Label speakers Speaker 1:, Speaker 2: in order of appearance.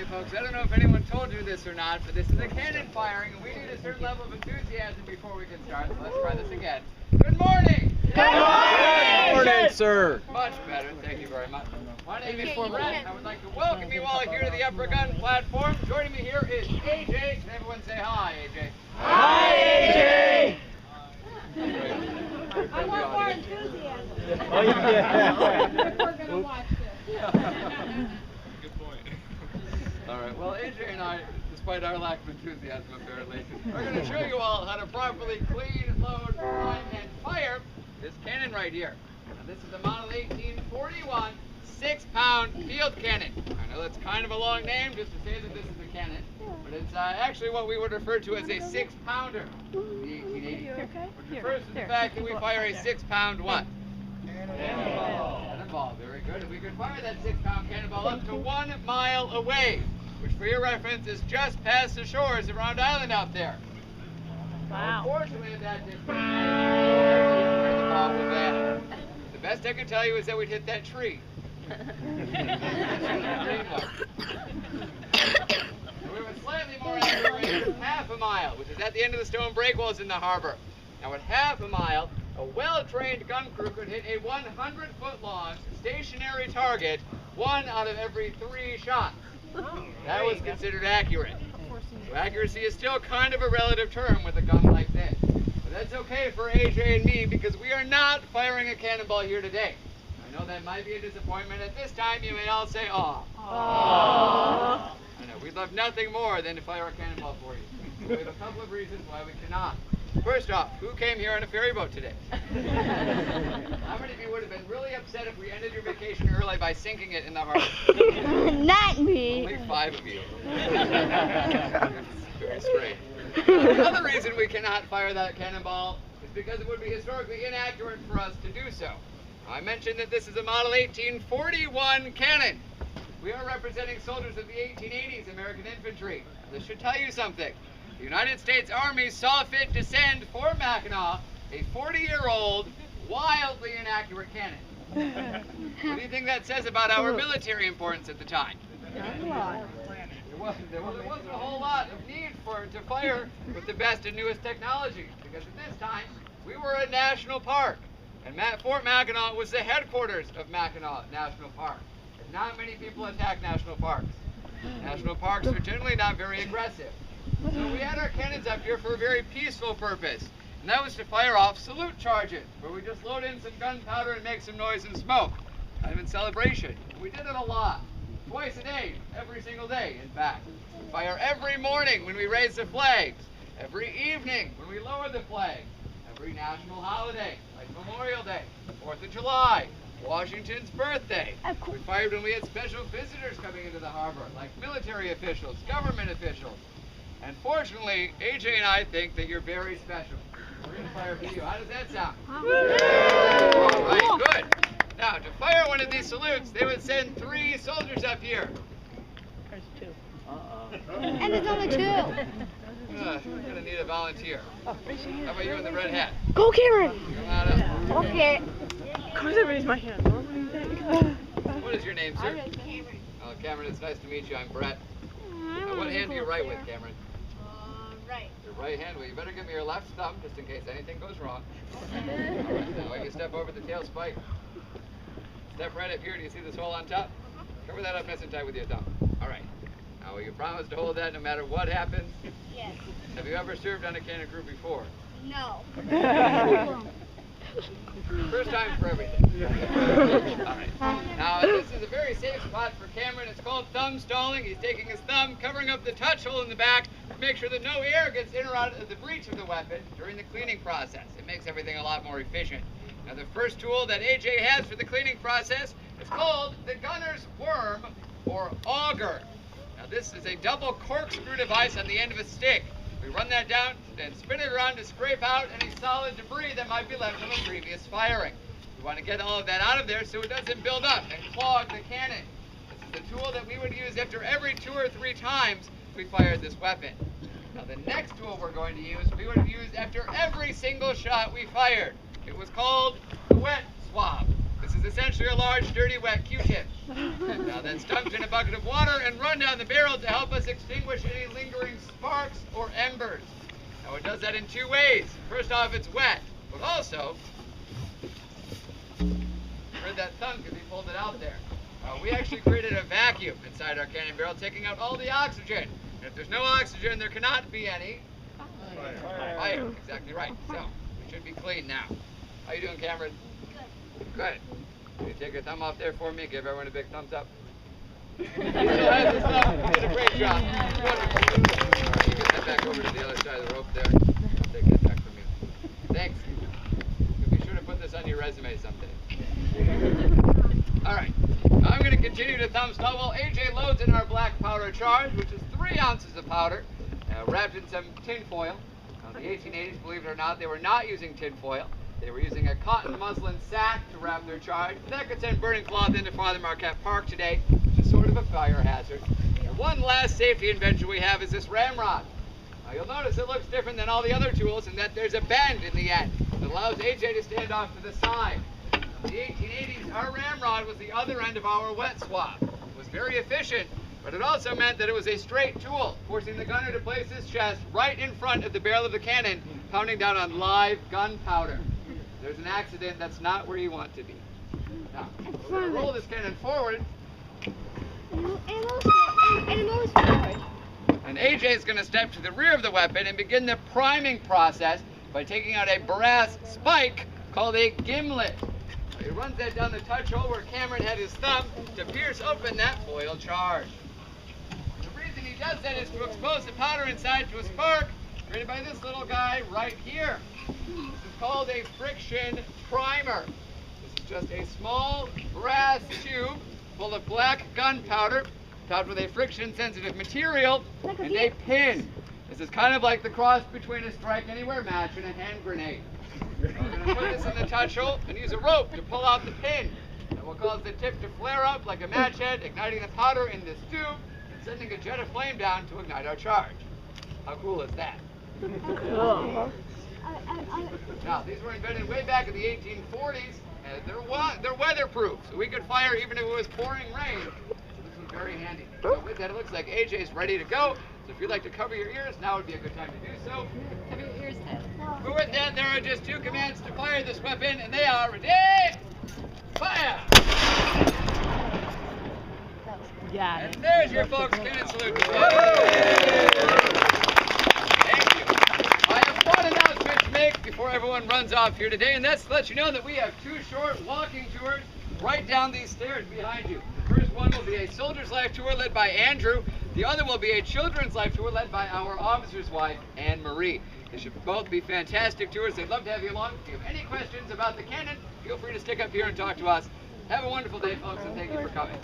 Speaker 1: Okay, folks, I don't know if anyone told you this or not, but this is a cannon firing, and we need a certain level of enthusiasm before we can start, so let's try this again. Good morning!
Speaker 2: Good morning!
Speaker 3: Good morning, sir!
Speaker 1: Much better, thank you very much. My name is Brett. I would like to welcome you all here to the upper gun platform. Joining me here is AJ. Can everyone say hi, AJ?
Speaker 2: Hi,
Speaker 4: I want more enthusiasm.
Speaker 3: Oh, yeah.
Speaker 4: If we're going to watch this.
Speaker 1: Good point. All right, well, AJ and I, despite our lack of enthusiasm apparently, are going to show you all how to properly clean, load, prime, and fire this cannon right here. Now, this is a Model 1841 6-pound field cannon. I know that's kind of a long name just to say that this is a cannon, but it's actually what we would refer to as a 6-pounder in the 1880s, which refers to the fact that we fire a 6-pound what? Cannonball. Cannonball, very good. And we can fire that 6-pound cannonball up to 1 mile away, which for your reference is just past the shores of Round Island out there.
Speaker 4: Wow.
Speaker 1: Unfortunately, at that distance, where the ball will land. The best I can tell you is that we'd hit that tree. We were slightly more accurate at half a mile, which is at the end of the stone breakwalls in the harbor. Now at half a mile, a well-trained gun crew could hit a 100-foot-long stationary target 1 out of every 3 shots. That was considered accurate. So accuracy is still kind of a relative term with a gun like this. But that's okay for AJ and me because we are not firing a cannonball here today. I know that might be a disappointment. At this time, you may all say, aw. I know, we'd love nothing more than to fire a cannonball for you. We have a couple of reasons why we cannot. First off, who came here on a ferry boat today? How many of you would have been really upset if we ended your vacation early by sinking it in the harbor?
Speaker 2: Not me.
Speaker 1: Only 5 of you. Very straight. Another reason we cannot fire that cannonball is because it would be historically inaccurate for us to do so. I mentioned that this is a Model 1841 cannon. We are representing soldiers of the 1880s American infantry. This should tell you something. The United States Army saw fit to send for Mackinac a 40-year-old, wildly inaccurate cannon. What do you think that says about our military importance at the time? There wasn't a whole lot of need to fire with the best and newest technology, because at this time, we were a national park. And Fort Mackinac was the headquarters of Mackinac National Park. And not many people attack national parks. National parks are generally not very aggressive. So we had our cannons up here for a very peaceful purpose. And that was to fire off salute charges, where we just load in some gunpowder and make some noise and smoke. Kind of in celebration. We did it a lot. Twice a day, every single day, in fact. We fire every morning when we raise the flags. Every evening when we lower the flags. Every national holiday, like Memorial Day, 4th of July, Washington's birthday. We fired when we had special visitors coming into the harbor, like military officials, government officials. And fortunately, AJ and I think that you're very special. We're going to fire for you. How does that sound? All right, good. Now, to fire one of these salutes, they would send 3 soldiers up here.
Speaker 2: There's 2.
Speaker 4: And there's only 2.
Speaker 1: We're going to need a volunteer. How about you in the red hat?
Speaker 2: Go, Cameron!
Speaker 1: Come on up.
Speaker 2: Okay. Of course, I raised my hand.
Speaker 1: What is your name, sir?
Speaker 4: Cameron.
Speaker 1: Oh, Cameron, it's nice to meet you. I'm Brett. Now, what hand do you write with, Cameron?
Speaker 4: Right.
Speaker 1: Your right hand. Well, you better give me your left thumb just in case anything goes wrong. All right, now you step over the tail spike. Step right up here. Do you see this hole on top? Cover that up nice and tight with your thumb. All right. Now, will you promise to hold that no matter what happens?
Speaker 4: Yes.
Speaker 1: Have you ever served on a cannon crew before?
Speaker 4: No.
Speaker 1: First time for everything. All right. Now, this is a very safe spot for Cameron. It's called thumb stalling. He's taking his thumb, covering up the touch hole in the back to make sure that no air gets in or out of the breech of the weapon during the cleaning process. It makes everything a lot more efficient. Now, the first tool that AJ has for the cleaning process is called the gunner's worm, or auger. Now, this is a double corkscrew device on the end of a stick. We run that down and spin it around to scrape out any solid debris that might be left from a previous firing. We want to get all of that out of there so it doesn't build up and clog the cannon. This is the tool that we would use after every 2 or 3 times we fired this weapon. Now the next tool we're going to use, we would use after every single shot we fired. It was called the wet swab. This is essentially a large, dirty, wet Q-tip. Now that's dumped in a bucket of water and run down the barrel to help us extinguish any lingering sparks or embers. Now it does that in two ways. First off, it's wet, but also, heard that thumb because he pulled it out there. We actually created a vacuum inside our cannon barrel, taking out all the oxygen. And if there's no oxygen, there cannot be any fire. Exactly right. So we should be clean now. How you doing, Cameron? Good. Can you take your thumb off there for me? Give everyone a big thumbs up. He still has his thumb. You did a great job. Wonderful. All right, you get that back over to the other side of the rope there. I'll take that back from you. Thanks. You'll be sure to put this on your resume someday. All right. I'm going to continue to thumb stall while AJ loads in our black powder charge, which is 3 ounces of powder, wrapped in some tin foil. Now, in the 1880s, believe it or not, they were not using tin foil. They were using a cotton muslin sack to wrap their charge. That could send burning cloth into Father Marquette Park today, which is sort of a fire hazard. And one last safety invention we have is this ramrod. Now, you'll notice it looks different than all the other tools in that there's a bend in the end that allows AJ to stand off to the side. In the 1880s, our ramrod was the other end of our wet swab. It was very efficient, but it also meant that it was a straight tool, forcing the gunner to place his chest right in front of the barrel of the cannon, pounding down on live gunpowder. If there's an accident, that's not where you want to be. Now, we're going to roll this cannon forward. And AJ is going to step to the rear of the weapon and begin the priming process by taking out a brass spike called a gimlet. He runs that down the touch hole where Cameron had his thumb to pierce open that foil charge. The reason he does that is to expose the powder inside to a spark created by this little guy right here. This is called a friction primer. This is just a small brass tube full of black gunpowder topped with a friction-sensitive material and a pin. This is kind of like the cross between a strike anywhere match and a hand grenade. We're going to put this in the touch hole and use a rope to pull out the pin. That will cause the tip to flare up like a match head, igniting the powder in this tube and sending a jet of flame down to ignite our charge. How cool is that? Now, these were invented way back in the 1840s, and they're weatherproof, so we could fire even if it was pouring rain. So this was very handy. So with that, it looks like AJ is ready to go. So if you'd like to cover your ears, now would be a good time to do so.
Speaker 4: Cover your ears, Ted.
Speaker 1: But with that, there are just 2 commands to fire this weapon, and they are ready, fire!
Speaker 2: Yeah.
Speaker 1: And there's your folks' cannon salute. Thank you. I have one announcement to make before everyone runs off here today, and that's to let you know that we have 2 short walking tours right down these stairs behind you. The first one will be a Soldier's Life tour led by Andrew. The other will be a Children's Life tour led by our officer's wife, Anne Marie. They should both be fantastic tours. They'd love to have you along. If you have any questions about the cannon, feel free to stick up here and talk to us. Have a wonderful day, folks, and thank you for coming.